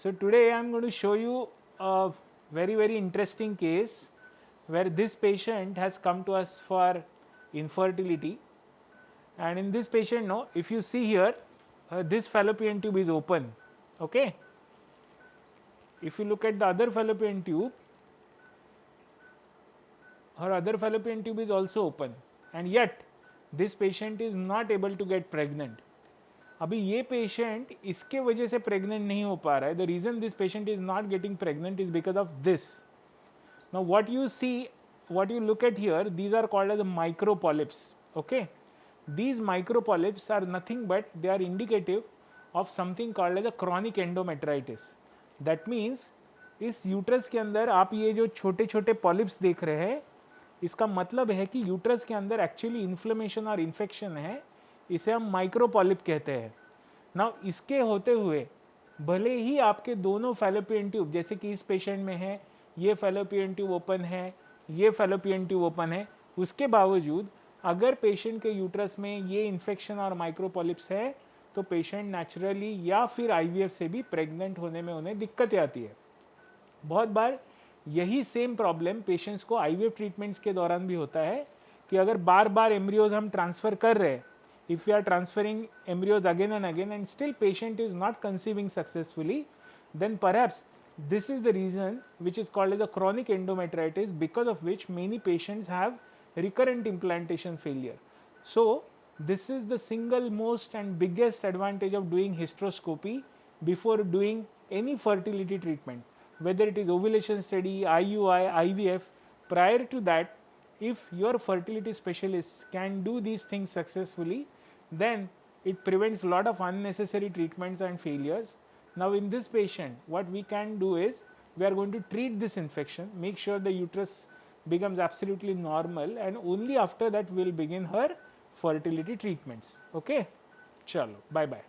So today I am going to show you a very interesting case where this patient has come to us for infertility, and in this patient, no, if you see here, this fallopian tube is open. Okay. If you look at the other fallopian tube, her other fallopian tube is also open, and yet this patient is not able to get pregnant. अभी ये patient इसके वजह से pregnant नहीं हो पा रहा है. The reason this patient is not getting pregnant is because of this. Now what you see, what you look at here, these are called as micropolyps. Okay, these micropolyps are nothing but they are indicative of something called as a chronic endometritis. That means इस uterus के अंदर आप ये जो छोटे छोटे polyps देख रहे हैं, इसका मतलब है कि यूट्रस के अंदर एक्चुअली इन्फ्लेमेशन और इन्फेक्शन है. इसे हम माइक्रोपॉलिप कहते हैं. नाउ इसके होते हुए भले ही आपके दोनों फैलोपियन ट्यूब, जैसे कि इस पेशेंट में है, ये फैलोपियन ट्यूब ओपन है, ये फैलोपियन ट्यूब ओपन है, उसके बावजूद अगर पेशेंट के यूट्रस में ये इन्फेक्शन और माइक्रोपॉलिप्स है तो पेशेंट नेचुरली या फिर आईवीएफ से भी प्रेग्नेंट होने में उन्हें दिक्कतें आती है. बहुत बार यही सेम प्रॉब्लम पेशेंट्स को आईवीएफ ट्रीटमेंट्स के दौरान भी होता है कि अगर बार बार एम्ब्रियोज हम ट्रांसफ़र कर रहे हैं, if we are transferring embryos again and again and still patient is not conceiving successfully, then perhaps this is the reason which is called as a chronic endometritis, because of which many patients have recurrent implantation failure. So this is the single most and biggest advantage of doing hysteroscopy before doing any fertility treatment, whether it is ovulation study, IUI, IVF. Prior to that, if your fertility specialist can do these things successfully, then it prevents a lot of unnecessary treatments and failures. Now in this patient, what we can do is we are going to treat this infection, make sure the uterus becomes absolutely normal, and only after that we will begin her fertility treatments. Okay, chalo, bye bye.